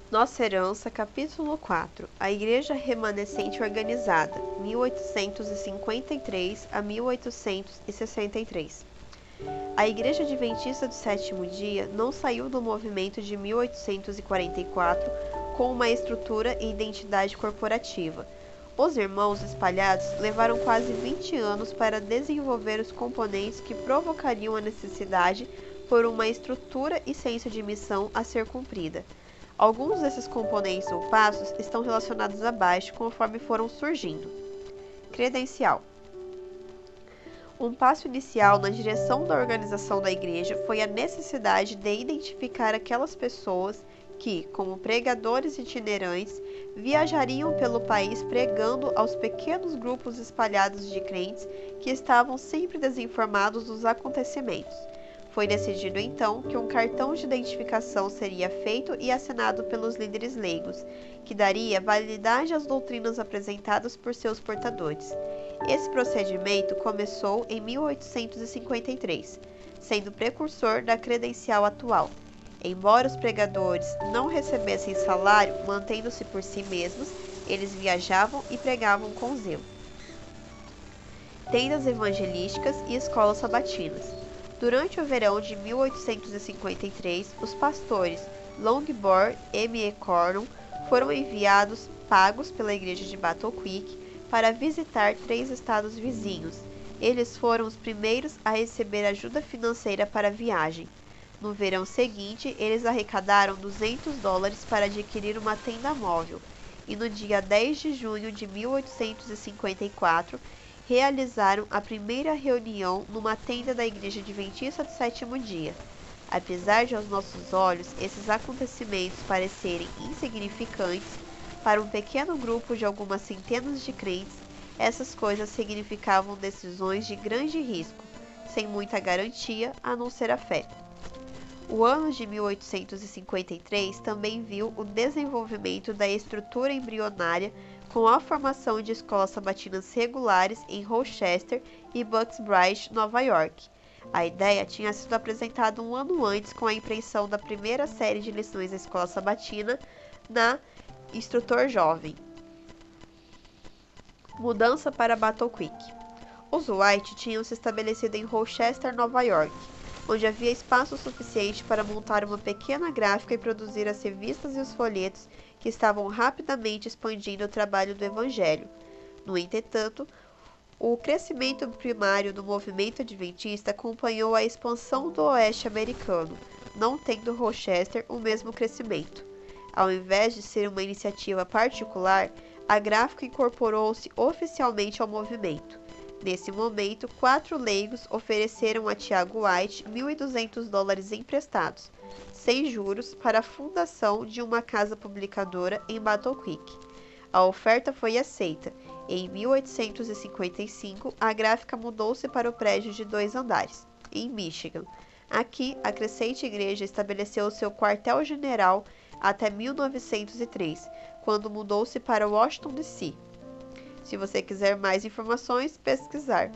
Nossa Herança, capítulo 4. A Igreja Remanescente Organizada, 1853 a 1863. A Igreja Adventista do Sétimo Dia não saiu do movimento de 1844 com uma estrutura e identidade corporativa. Os irmãos espalhados levaram quase 20 anos para desenvolver os componentes que provocariam a necessidade por uma estrutura e senso de missão a ser cumprida. Alguns desses componentes ou passos estão relacionados abaixo conforme foram surgindo. Credencial. Um passo inicial na direção da organização da igreja foi a necessidade de identificar aquelas pessoas que, como pregadores itinerantes, viajariam pelo país pregando aos pequenos grupos espalhados de crentes que estavam sempre desinformados dos acontecimentos. Foi decidido então que um cartão de identificação seria feito e assinado pelos líderes leigos, que daria validade às doutrinas apresentadas por seus portadores. Esse procedimento começou em 1853, sendo precursor da credencial atual. Embora os pregadores não recebessem salário mantendo-se por si mesmos, eles viajavam e pregavam com zelo. Tendas evangelísticas e escolas sabatinas. Durante o verão de 1853, os pastores Longbourn M. E. Cornwall foram enviados, pagos pela igreja de Battle Creek, para visitar 3 estados vizinhos. Eles foram os primeiros a receber ajuda financeira para a viagem. No verão seguinte, eles arrecadaram $200 para adquirir uma tenda móvel, e no dia 10 de junho de 1854, realizaram a primeira reunião numa tenda da Igreja Adventista do Sétimo Dia. Apesar de aos nossos olhos esses acontecimentos parecerem insignificantes, para um pequeno grupo de algumas centenas de crentes, essas coisas significavam decisões de grande risco, sem muita garantia a não ser a fé. O ano de 1853 também viu o desenvolvimento da estrutura embrionária com a formação de escolas sabatinas regulares em Rochester e Bucksbridge, Nova York. A ideia tinha sido apresentada um ano antes com a impressão da primeira série de lições da escola sabatina na Instrutor Jovem. Mudança para Battle Creek. Os White tinham se estabelecido em Rochester, Nova York, onde havia espaço suficiente para montar uma pequena gráfica e produzir as revistas e os folhetos que estavam rapidamente expandindo o trabalho do Evangelho. No entretanto, o crescimento primário do movimento adventista acompanhou a expansão do oeste americano, não tendo Rochester o mesmo crescimento. Ao invés de ser uma iniciativa particular, a gráfica incorporou-se oficialmente ao movimento. Nesse momento, 4 leigos ofereceram a Tiago White $1.200 emprestados, sem juros, para a fundação de uma casa publicadora em Battle Creek. A oferta foi aceita. Em 1855, a gráfica mudou-se para o prédio de 2 andares, em Michigan. Aqui, a crescente igreja estabeleceu seu quartel-general até 1903, quando mudou-se para Washington, D.C. Se você quiser mais informações, pesquisar.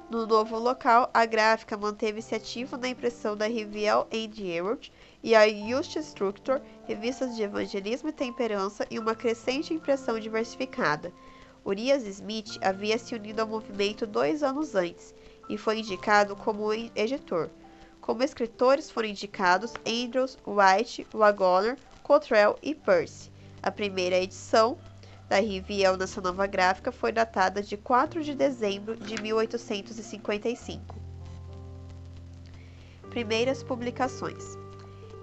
No novo local, a gráfica manteve-se ativa na impressão da Reviel and Herald e a Youth Instructor, revistas de evangelismo e temperança, e uma crescente impressão diversificada. Urias Smith havia se unido ao movimento 2 anos antes e foi indicado como editor. Como escritores foram indicados Andrews, White, Waggoner, Cottrell e Percy. A primeira edição da Reviel nessa nova gráfica foi datada de 4 de dezembro de 1855. Primeiras publicações.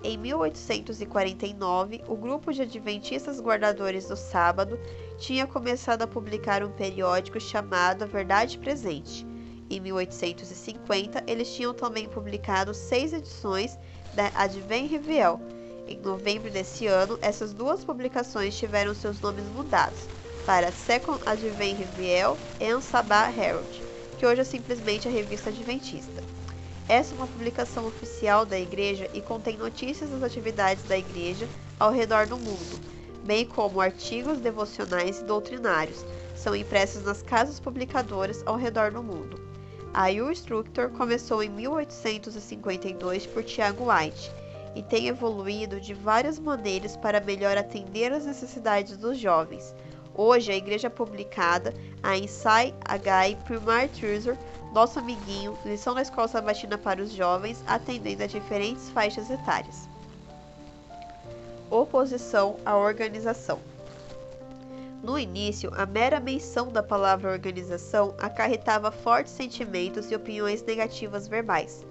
Em 1849, o grupo de adventistas guardadores do sábado tinha começado a publicar um periódico chamado A Verdade Presente. Em 1850, eles tinham também publicado 6 edições da Advent Reviel. Em novembro desse ano, essas 2 publicações tiveram seus nomes mudados para Second Advent Reviel e Sabbath Herald, que hoje é simplesmente a Revista Adventista. Essa é uma publicação oficial da igreja e contém notícias das atividades da igreja ao redor do mundo, bem como artigos devocionais e doutrinários. São impressos nas casas publicadoras ao redor do mundo. A Youth Instructor começou em 1852 por Tiago White e tem evoluído de várias maneiras para melhor atender às necessidades dos jovens. Hoje, a igreja publicada, a Inside H. Primary Treasure, Nosso Amiguinho, lição da escola sabatina para os jovens, atendendo a diferentes faixas etárias. Oposição à organização. No início, a mera menção da palavra organização acarretava fortes sentimentos e opiniões negativas verbais.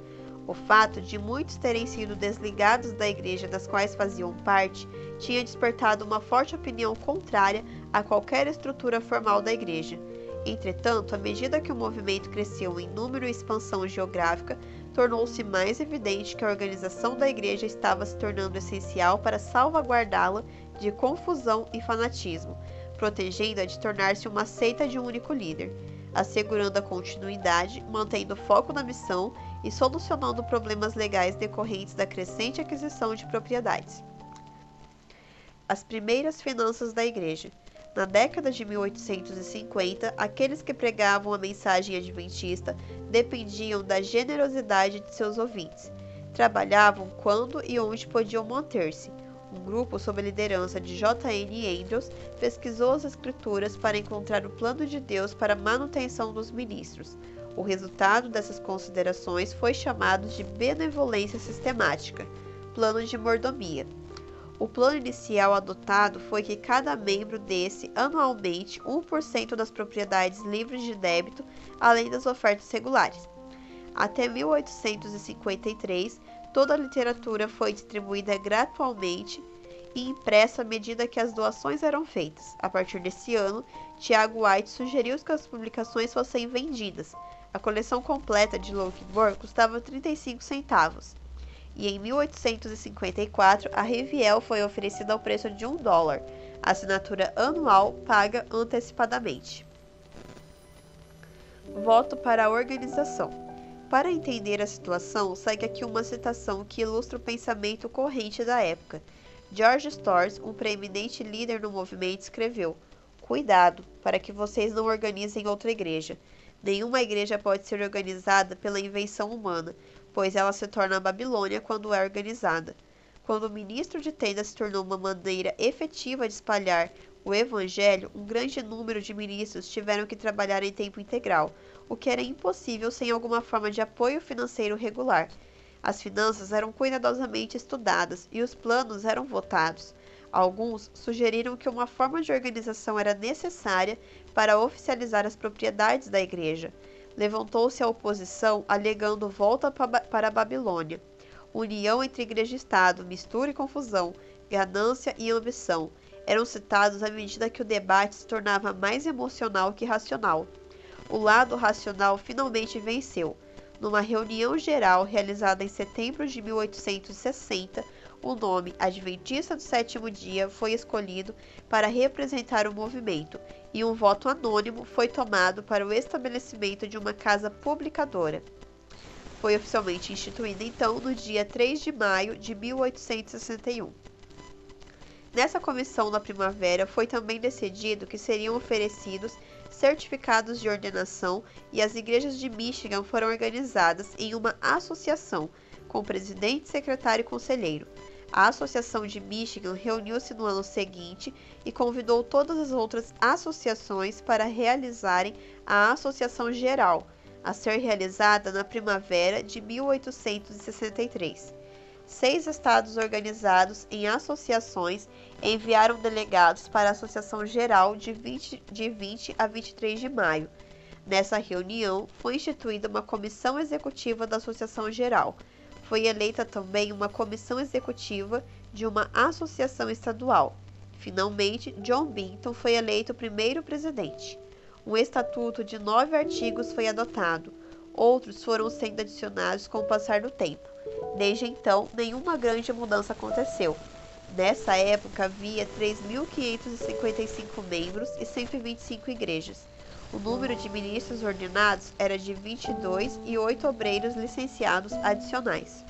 O fato de muitos terem sido desligados da igreja das quais faziam parte tinha despertado uma forte opinião contrária a qualquer estrutura formal da igreja. Entretanto, à medida que o movimento cresceu em número e expansão geográfica, tornou-se mais evidente que a organização da igreja estava se tornando essencial para salvaguardá-la de confusão e fanatismo, protegendo-a de tornar-se uma seita de um único líder, assegurando a continuidade, mantendo o foco na missão e solucionando problemas legais decorrentes da crescente aquisição de propriedades. As primeiras finanças da igreja. Na década de 1850, aqueles que pregavam a mensagem adventista dependiam da generosidade de seus ouvintes. Trabalhavam quando e onde podiam manter-se. Um grupo sob a liderança de J. N. Andrews pesquisou as escrituras para encontrar o plano de Deus para a manutenção dos ministros. O resultado dessas considerações foi chamado de benevolência sistemática, plano de mordomia. O plano inicial adotado foi que cada membro desse anualmente 1% das propriedades livres de débito, além das ofertas regulares. Até 1853, toda a literatura foi distribuída gratuitamente e impressa à medida que as doações eram feitas. A partir desse ano, Tiago White sugeriu que as publicações fossem vendidas. A coleção completa de Lockwood custava 35 centavos. E em 1854, a Reviel foi oferecida ao preço de $1, assinatura anual paga antecipadamente. Voto para a organização. Para entender a situação, segue aqui uma citação que ilustra o pensamento corrente da época. George Storrs, um preeminente líder no movimento, escreveu: "Cuidado, para que vocês não organizem outra igreja. Nenhuma igreja pode ser organizada pela invenção humana, pois ela se torna a Babilônia quando é organizada. Quando o ministro de tenda se tornou uma maneira efetiva de espalhar o evangelho, um grande número de ministros tiveram que trabalhar em tempo integral, o que era impossível sem alguma forma de apoio financeiro regular. As finanças eram cuidadosamente estudadas e os planos eram votados. Alguns sugeriram que uma forma de organização era necessária para oficializar as propriedades da igreja. Levantou-se a oposição, alegando volta para a Babilônia. União entre igreja e Estado, mistura e confusão, ganância e ambição eram citados à medida que o debate se tornava mais emocional que racional. O lado racional finalmente venceu. Numa reunião geral realizada em setembro de 1860, o nome Adventista do Sétimo Dia foi escolhido para representar o movimento, e um voto anônimo foi tomado para o estabelecimento de uma casa publicadora. Foi oficialmente instituída então no dia 3 de maio de 1861. Nessa comissão da primavera foi também decidido que seriam oferecidos certificados de ordenação e as igrejas de Michigan foram organizadas em uma associação, com presidente, secretário e conselheiro. A Associação de Michigan reuniu-se no ano seguinte e convidou todas as outras associações para realizarem a Associação Geral, a ser realizada na primavera de 1863. 6 estados organizados em associações enviaram delegados para a Associação Geral de 20 a 23 de maio. Nessa reunião, foi instituída uma comissão executiva da Associação Geral. Foi eleita também uma comissão executiva de uma associação estadual. Finalmente, John Binton foi eleito o primeiro presidente. Um estatuto de 9 artigos foi adotado. Outros foram sendo adicionados com o passar do tempo. Desde então, nenhuma grande mudança aconteceu. Nessa época, havia 3.555 membros e 125 igrejas. O número de ministros ordenados era de 22 e 8 obreiros licenciados adicionais.